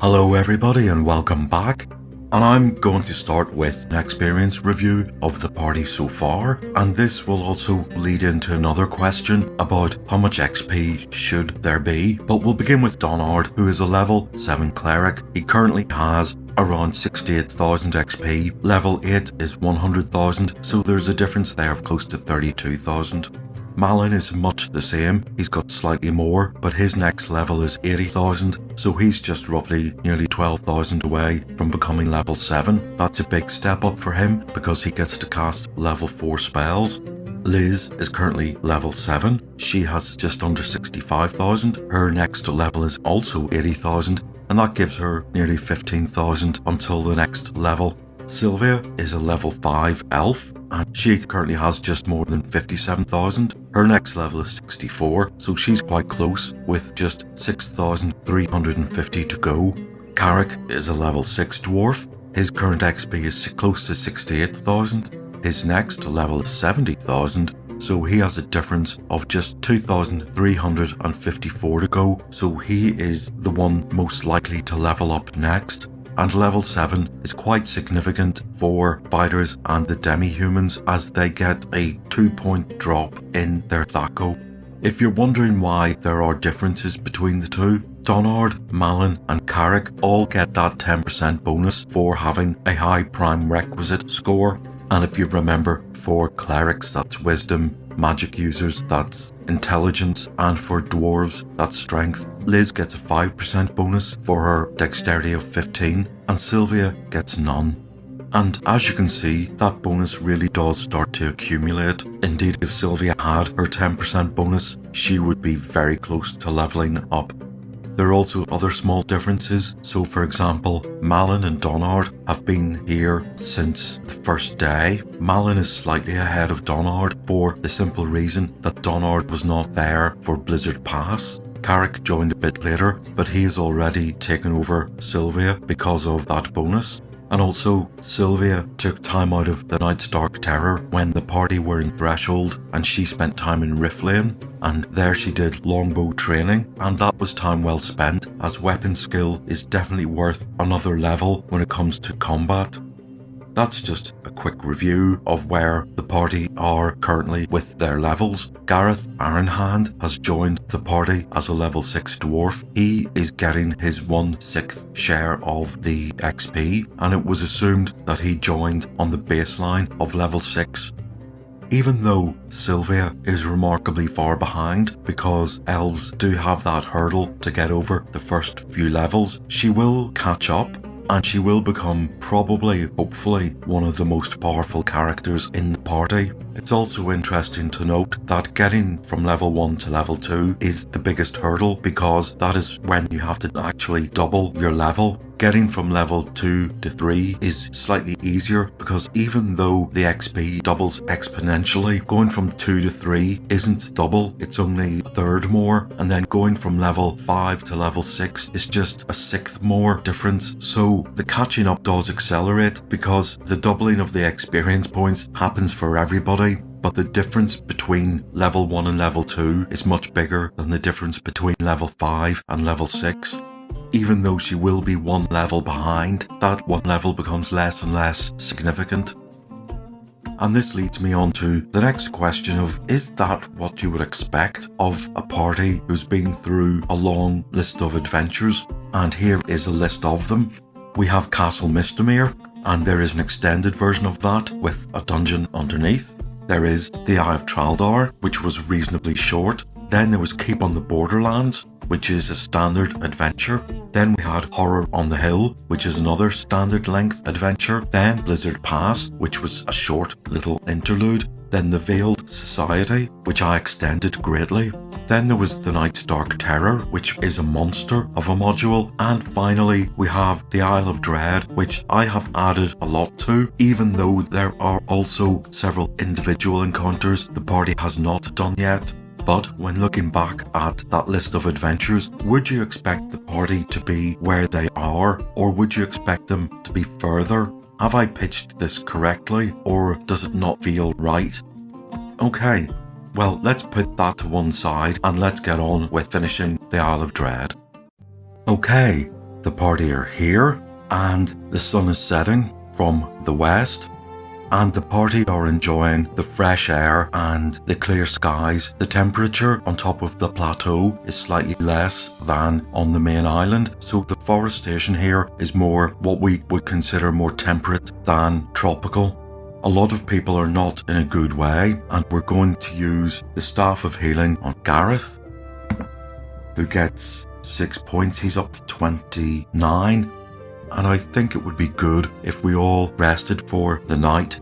Hello everybody and welcome back. And I'm going to start with an experience review of the party so far, and this will also lead into another question about how much XP should there be. But we'll begin with Donard, who is a level 7 cleric. He currently has around 68,000 XP. Level 8 is 100,000, so there's a difference there of close to 32,000. Malin is much the same, he's got slightly more, but his next level is 80,000, so he's just roughly nearly 12,000 away from becoming level 7. That's a big step up for him because he gets to cast level 4 spells. Liz is currently level 7, she has just under 65,000, her next level is also 80,000, and that gives her nearly 15,000 until the next level. Sylvia is a level 5 elf, and she currently has just more than 57,000. Her next level is 64, so she's quite close with just 6,350 to go. Carrick is a level 6 dwarf. His current XP is close to 68,000. His next level is 70,000, so he has a difference of just 2,354 to go, so he is the one most likely to level up next. And level 7 is quite significant for fighters and the demi-humans as they get a 2-point drop in their THAC0. If you're wondering why there are differences between the two, Donard, Malin and Carrick all get that 10% bonus for having a high prime requisite score. And if you remember, for clerics that's wisdom, magic users that's intelligence, and for dwarves that's strength. Liz gets a 5% bonus for her dexterity of 15 and Sylvia gets none. And as you can see, that bonus really does start to accumulate. Indeed, if Sylvia had her 10% bonus, she would be very close to leveling up. There are also other small differences, so for example, Malin and Donard have been here since the first day. Malin is slightly ahead of Donard for the simple reason that Donard was not there for Blizzard Pass. Carrick joined a bit later, but he has already taken over Sylvia because of that bonus. And also, Sylvia took time out of the Night's Dark Terror when the party were in Threshold, and she spent time in Riflane, and there she did longbow training, and that was time well spent, as weapon skill is definitely worth another level when it comes to combat. That's just a quick review of where the party are currently with their levels. Gareth Ironhand has joined the party as a level 6 dwarf. He is getting his 1/6 share of the XP, and it was assumed that he joined on the baseline of level 6. Even though Sylvia is remarkably far behind because elves do have that hurdle to get over the first few levels, she will catch up. And she will become probably, hopefully, one of the most powerful characters in the party. It's also interesting to note that getting from level 1 to level 2 is the biggest hurdle because that is when you have to actually double your level. Getting from level 2 to 3 is slightly easier because even though the XP doubles exponentially, going from 2 to 3 isn't double, it's only a third more, and then going from level 5 to level 6 is just a sixth more difference. So the catching up does accelerate because the doubling of the experience points happens for everybody. But the difference between level 1 and level 2 is much bigger than the difference between level 5 and level 6. Even though she will be one level behind, that one level becomes less and less significant. And this leads me on to the next question of, is that what you would expect of a party who's been through a long list of adventures? And here is a list of them. We have Castle Mistemere, and there is an extended version of that with a dungeon underneath. There is the Eye of Traldar, which was reasonably short. Then there was Keep on the Borderlands, which is a standard adventure. Then we had Horror on the Hill, which is another standard length adventure. Then Blizzard Pass, which was a short little interlude. Then The Veiled Society, which I extended greatly. Then there was the Night's Dark Terror, which is a monster of a module. And finally, we have the Isle of Dread, which I have added a lot to, even though there are also several individual encounters the party has not done yet. But when looking back at that list of adventures, would you expect the party to be where they are, or would you expect them to be further? Have I pitched this correctly, or does it not feel right? Okay, well, let's put that to one side and let's get on with finishing the Isle of Dread. Okay, The party are here, and the sun is setting from the west, and the party are enjoying the fresh air and the clear skies. The temperature on top of the plateau is slightly less than on the main island, so the forestation here is more what we would consider more temperate than tropical. A lot of people are not in a good way, and we're going to use the Staff of Healing on Gareth, who gets 6 points. He's up to 29. And I think it would be good if we all rested for the night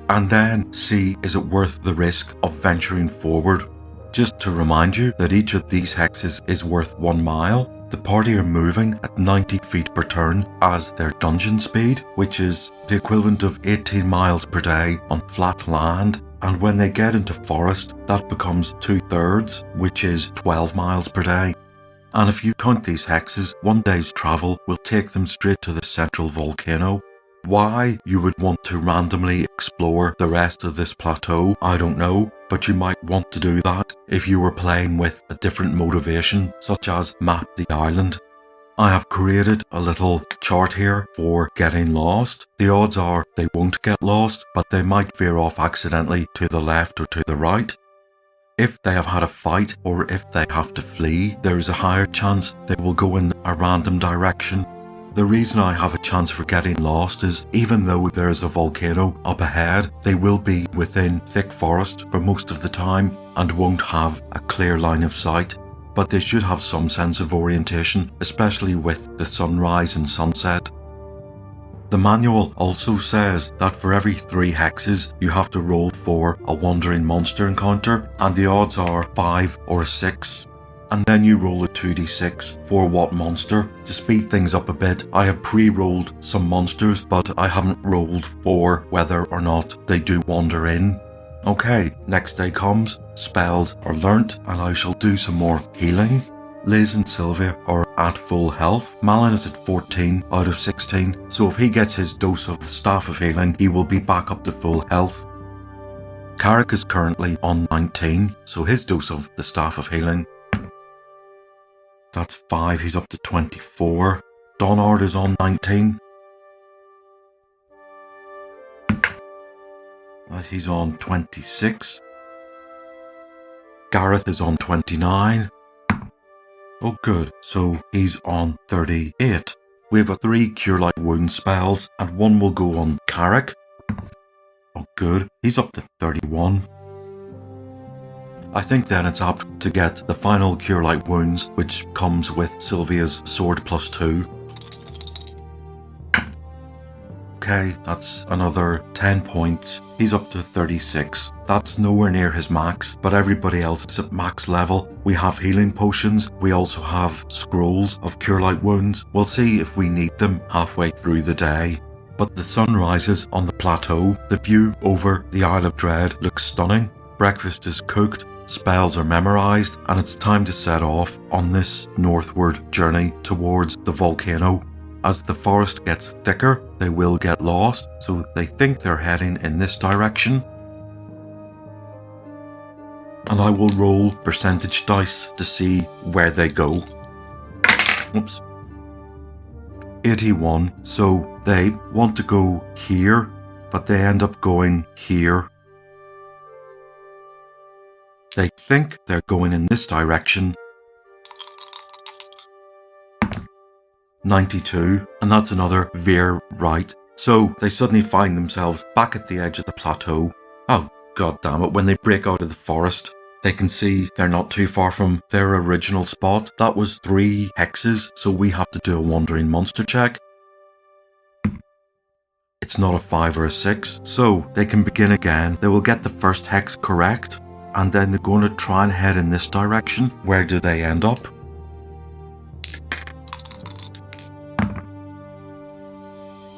and then see, is it worth the risk of venturing forward. Just to remind you that each of these hexes is worth 1 mile. The party are moving at 90 feet per turn as their dungeon speed, which is the equivalent of 18 miles per day on flat land. And when they get into forest, that becomes 2/3, which is 12 miles per day. And if you count these hexes, 1 day's travel will take them straight to the central volcano. Why you would want to randomly explore the rest of this plateau, I don't know, but you might want to do that if you were playing with a different motivation, such as map the island. I have created a little chart here for getting lost. The odds are they won't get lost, but they might veer off accidentally to the left or to the right. If they have had a fight or if they have to flee, there is a higher chance they will go in a random direction. The reason I have a chance for getting lost is even though there is a volcano up ahead, they will be within thick forest for most of the time and won't have a clear line of sight. But they should have some sense of orientation, especially with the sunrise and sunset. The manual also says that for every 3 hexes, you have to roll for a wandering monster encounter, and the odds are 5 or 6. And then you roll a 2d6 for what monster. To speed things up a bit, I have pre-rolled some monsters, but I haven't rolled for whether or not they do wander in. Okay, next day comes, spells are learnt, and I shall do some more healing. Liz and Sylvia are at full health. Malin is at 14 out of 16, so if he gets his dose of the Staff of Healing, he will be back up to full health. Carrick is currently on 19, so his dose of the Staff of Healing, that's 5, he's up to 24. Donard is on 19. He's on 26. Gareth is on 29. Oh good, so he's on 38. We have 3 Cure Light Wound spells and 1 will go on Carrick. Oh good, he's up to 31. I think then it's apt to get the final Cure Light Wounds, which comes with Sylvia's Sword +2. Okay, that's another 10 points. He's up to 36. That's nowhere near his max, but everybody else is at max level. We have healing potions. We also have scrolls of Cure Light Wounds. We'll see if we need them halfway through the day. But the sun rises on the plateau. The view over the Isle of Dread looks stunning. Breakfast is cooked, spells are memorized, and it's time to set off on this northward journey towards the volcano. As the forest gets thicker, they will get lost, so they think they're heading in this direction. And I will roll percentage dice to see where they go. Oops. 81, so they want to go here, but they end up going here. They think they're going in this direction. 92, and that's another veer right. So they suddenly find themselves back at the edge of the plateau. Oh, god damn it, when they break out of the forest, they can see they're not too far from their original spot. That was 3 hexes, so we have to do a wandering monster check. It's not a 5 or a 6, so they can begin again. They will get the first hex correct, and then they're going to try and head in this direction. Where do they end up?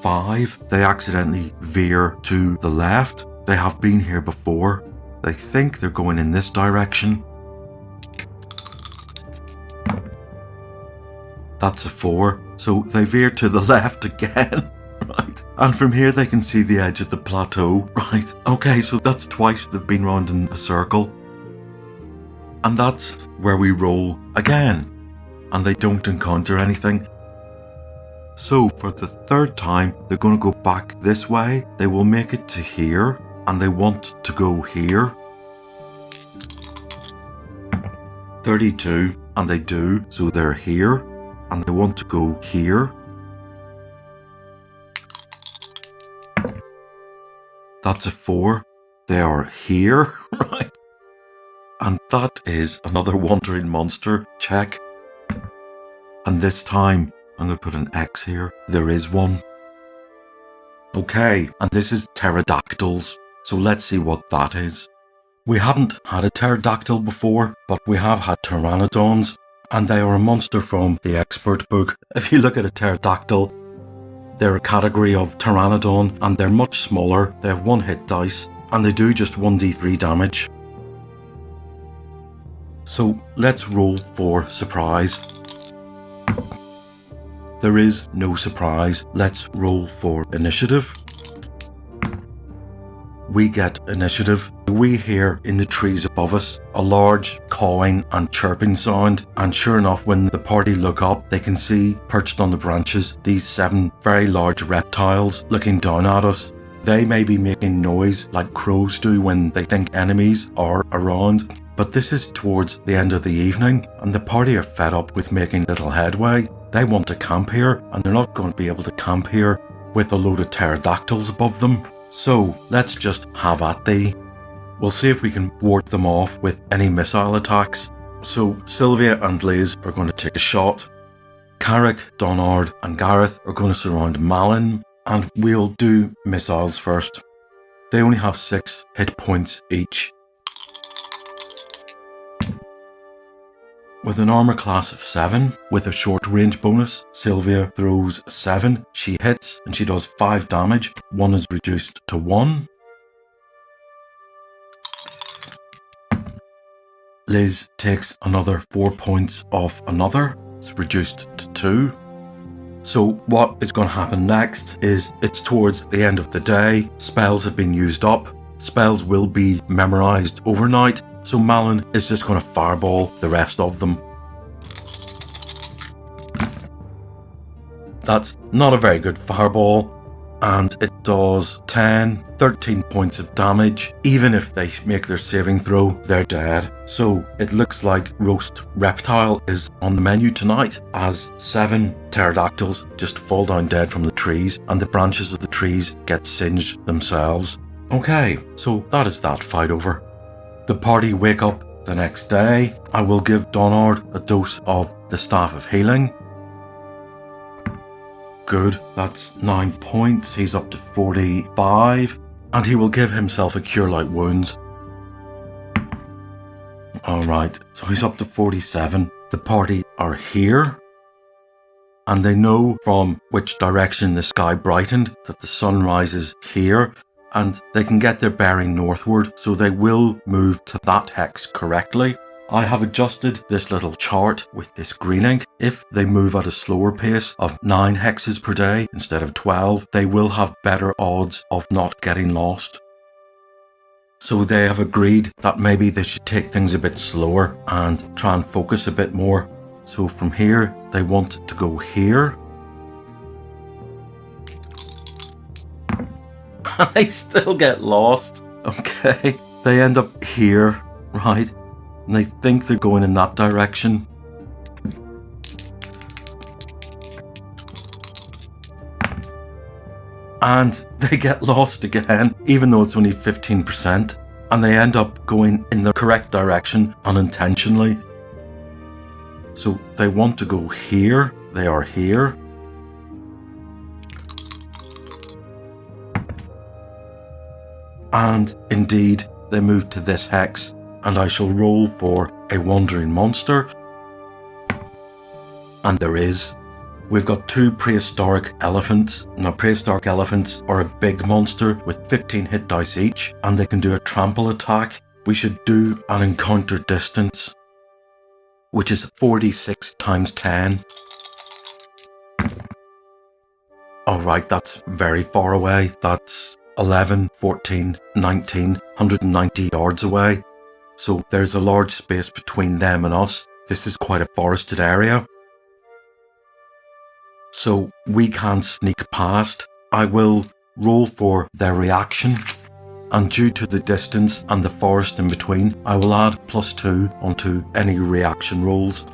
5. They accidentally veer to the left. They have been here before. They think they're going in this direction. That's a 4. So they veer to the left again. Right. And from here they can see the edge of the plateau. Right. Okay, so that's twice they've been round in a circle. And that's where we roll again. And they don't encounter anything. So for the third time, they're going to go back this way. They will make it to here, and they want to go here. 32, and they do, so they're here, and they want to go here. That's a 4. They are here, right? And that is another wandering monster. Check. And this time, I'm going to put an X here. There is one. Okay, and this is pterodactyls. So let's see what that is. We haven't had a pterodactyl before, but we have had pteranodons, and they are a monster from the expert book. If you look at a pterodactyl, they're a category of pteranodon, and they're much smaller. They have 1 hit dice, and they do just 1d3 damage. So let's roll for surprise. There is no surprise. Let's roll for initiative. We get initiative. We hear in the trees above us a large cawing and chirping sound, and sure enough, when the party look up, they can see perched on the branches these 7 very large reptiles looking down at us. They may be making noise like crows do when they think enemies are around, but this is towards the end of the evening, and the party are fed up with making little headway. They want to camp here, and they're not going to be able to camp here with a load of pterodactyls above them. So let's just have at thee. We'll see if we can ward them off with any missile attacks. So Sylvia and Liz are going to take a shot. Carrick, Donard and Gareth are going to surround Malin, and we'll do missiles first. They only have 6 hit points each. With an armor class of 7, with a short range bonus, Sylvia throws 7, she hits, and she does 5 damage. 1 is reduced to 1. Liz takes another 4 points off another, it's reduced to 2. So what is going to happen next is it's towards the end of the day, spells have been used up, spells will be memorized overnight, so Malin is just going to fireball the rest of them. That's not a very good fireball, and it does 13 points of damage. Even if they make their saving throw, they're dead. So it looks like roast reptile is on the menu tonight, as 7 pterodactyls just fall down dead from the trees, and the branches of the trees get singed themselves. Okay, so that is that fight over. The party wake up the next day. I will give Donard a dose of the Staff of Healing. Good, that's 9 points. He's up to 45. And he will give himself a Cure Light Wounds. Alright, so he's up to 47. The party are here. And they know from which direction the sky brightened that the sun rises here. And they can get their bearing northward, so they will move to that hex correctly. I have adjusted this little chart with this green ink. If they move at a slower pace of 9 hexes per day instead of 12, they will have better odds of not getting lost. So they have agreed that maybe they should take things a bit slower and try and focus a bit more. So from here, they want to go here. I still get lost. Okay. They end up here, right? And they think they're going in that direction. And they get lost again, even though it's only 15%. And they end up going in the correct direction unintentionally. So they want to go here. They are here. And indeed, they move to this hex, and I shall roll for a wandering monster. And there is. We've got 2 prehistoric elephants. Now, prehistoric elephants are a big monster with 15 hit dice each, and they can do a trample attack. We should do an encounter distance, which is 46 times 10. Alright, that's very far away. That's 11, 14, 19, 190 yards away. So there's a large space between them and us. This is quite a forested area. so we can't sneak past. I will roll for their reaction, and due to the distance and the forest in between, I will add +2 onto any reaction rolls.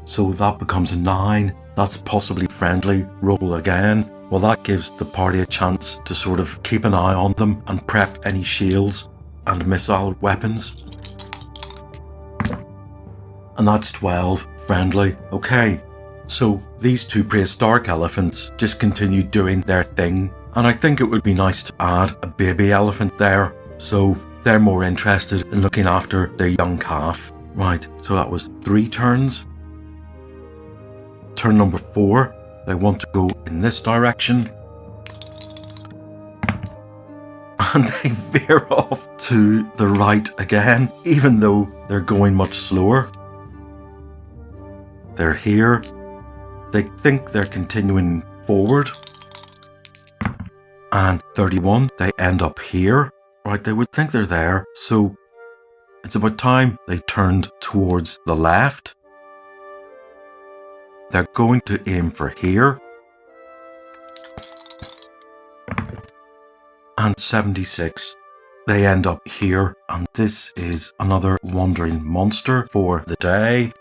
So that becomes a 9. That's possibly friendly. Roll again. Well, that gives the party a chance to sort of keep an eye on them and prep any shields and missile weapons. And that's 12. Friendly. Okay, so these two prehistoric elephants just continue doing their thing, and I think it would be nice to add a baby elephant there, so they're more interested in looking after their young calf. Right, so that was 3 turns. Turn number 4, they want to go in this direction. And they veer off to the right again, even though they're going much slower. They're here. They think they're continuing forward. And 31, they end up here. Right, they would think they're there. So it's about time they turned towards the left. They're going to aim for here. And 76, they end up here. And this is another wandering monster for the day.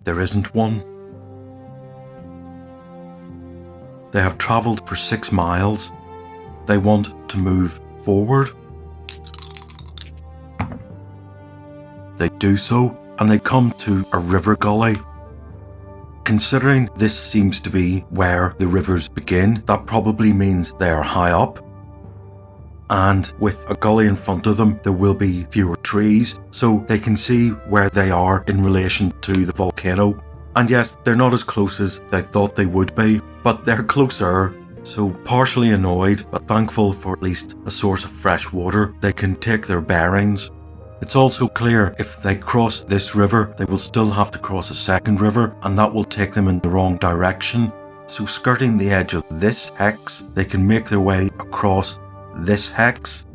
There isn't one. They have travelled for 6 miles. They want to move forward. They do so, and they come to a river gully. Considering this seems to be where the rivers begin, that probably means they are high up. And with a gully in front of them, there will be fewer trees, so they can see where they are in relation to the volcano. And yes, they're not as close as they thought they would be, but they're closer. So partially annoyed, but thankful for at least a source of fresh water, they can take their bearings. It's also clear if they cross this river, they will still have to cross a second river, and that will take them in the wrong direction. So skirting the edge of this hex, they can make their way across this hex.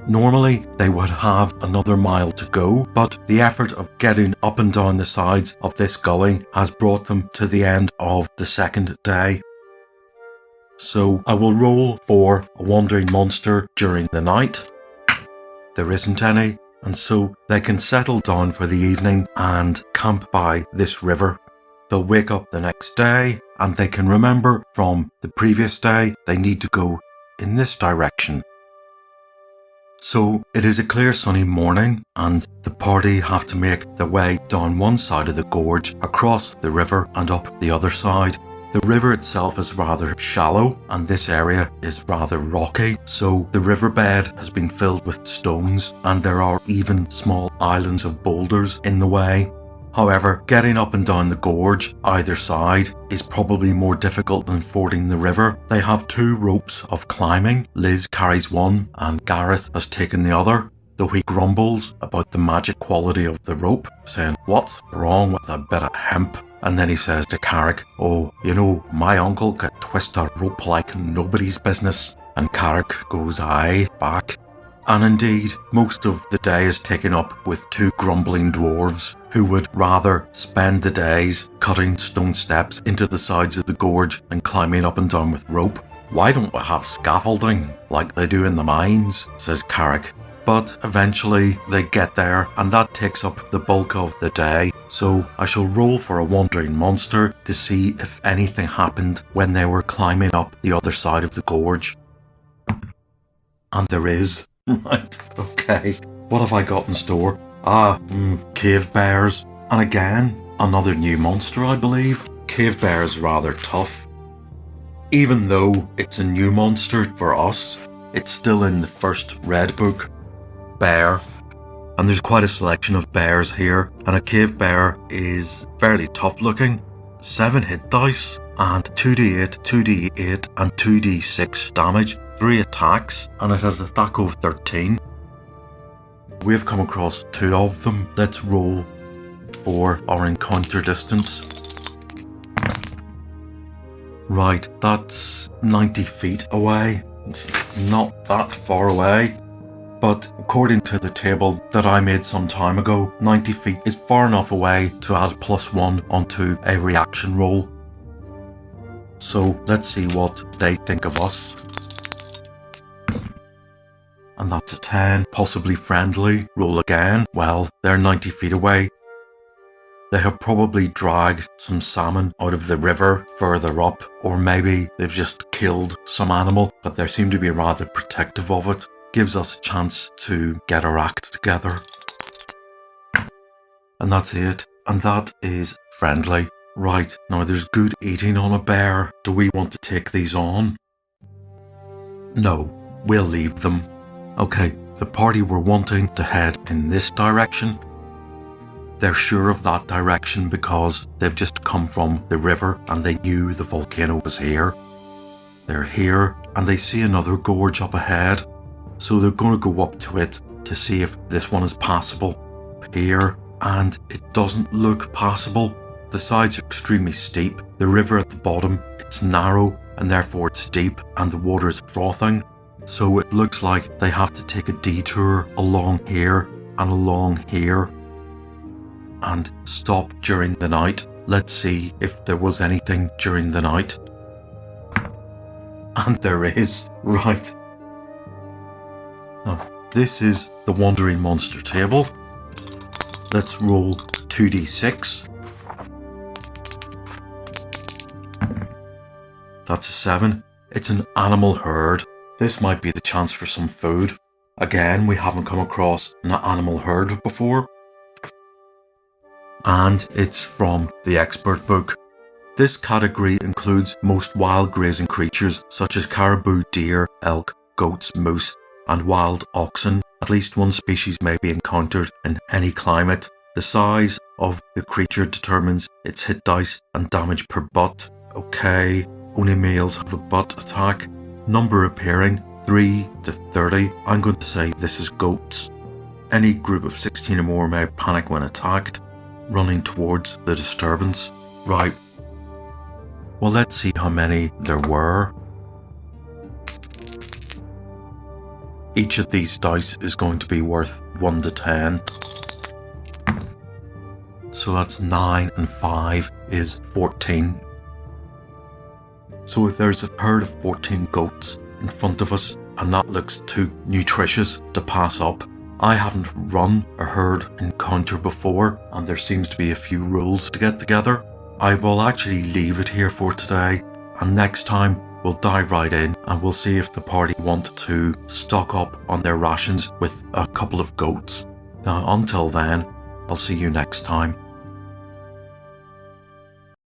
Normally, they would have another mile to go, but the effort of getting up and down the sides of this gully has brought them to the end of the second day. So I will roll for a wandering monster during the night. There isn't any, and so they can settle down for the evening and camp by this river. They'll wake up the next day, and they can remember from the previous day they need to go in this direction. So it is a clear sunny morning, and the party have to make their way down one side of the gorge, across the river and up the other side. The river itself is rather shallow, and this area is rather rocky, so the riverbed has been filled with stones, and there are even small islands of boulders in the way. However, getting up and down the gorge either side is probably more difficult than fording the river. They have 2 ropes of climbing. Liz carries one and Gareth has taken the other, though he grumbles about the magic quality of the rope, saying, "What's wrong with a bit of hemp?" And then he says to Carrick, "Oh, you know, my uncle could twist a rope like nobody's business." And Carrick goes, "Aye," back. And indeed, most of the day is taken up with 2 grumbling dwarves who would rather spend the days cutting stone steps into the sides of the gorge and climbing up and down with rope. "Why don't we have scaffolding like they do in the mines?" says Carrick. But eventually they get there, and that takes up the bulk of the day. So I shall roll for a wandering monster to see if anything happened when they were climbing up the other side of the gorge. And there is. Right, okay. What have I got in store? Cave bears. And again, another new monster, I believe. Cave bears rather tough. Even though it's a new monster for us, it's still in the first red book. Bear. And there's quite a selection of bears here, and a cave bear is fairly tough looking. 7 hit dice, and 2d8, 2d8 and 2d6 damage. 3 attacks, and it has a THAC of 13. We've come across 2 of them. Let's roll for our encounter distance. Right, that's 90 feet away. Not that far away. But according to the table that I made some time ago, 90 feet is far enough away to add +1 onto a reaction roll. So let's see what they think of us. And that's a 10, possibly friendly. Roll again. Well, they're 90 feet away. They have probably dragged some salmon out of the river further up, or maybe they've just killed some animal, but they seem to be rather protective of it. Gives us a chance to get our act together. And that's it. And that is friendly. Right, now there's good eating on a bear. Do we want to take these on? No, we'll leave them. Okay, the party were wanting to head in this direction. They're sure of that direction because they've just come from the river and they knew the volcano was here. They're here and they see another gorge up ahead. So they're going to go up to it to see if this one is passable. Here, and it doesn't look passable. The sides are extremely steep. The river at the bottom, it's narrow and therefore it's deep and the water is frothing. So it looks like they have to take a detour along here and along here and stop during the night. Let's see if there was anything during the night. And there is, right. Now, this is the Wandering Monster table. Let's roll 2d6. That's a 7. It's an animal herd. This might be the chance for some food. Again, we haven't come across an animal herd before. And it's from the expert book. This category includes most wild grazing creatures such as caribou, deer, elk, goats, moose, and wild oxen. At least one species may be encountered in any climate. The size of the creature determines its hit dice and damage per butt. Okay, only males have a butt attack. Number appearing 3 to 30. I'm going to say this is goats. Any group of 16 or more may panic when attacked, running towards the disturbance. Right. Well, let's see how many there were. Each of these dice is going to be worth 1 to 10. So that's 9 and 5 is 14. So if there's a herd of 14 goats in front of us and that looks too nutritious to pass up, I haven't run a herd encounter before and there seems to be a few rules to get together. I will actually leave it here for today, and next time we'll dive right in and we'll see if the party want to stock up on their rations with a couple of goats. Now until then, I'll see you next time.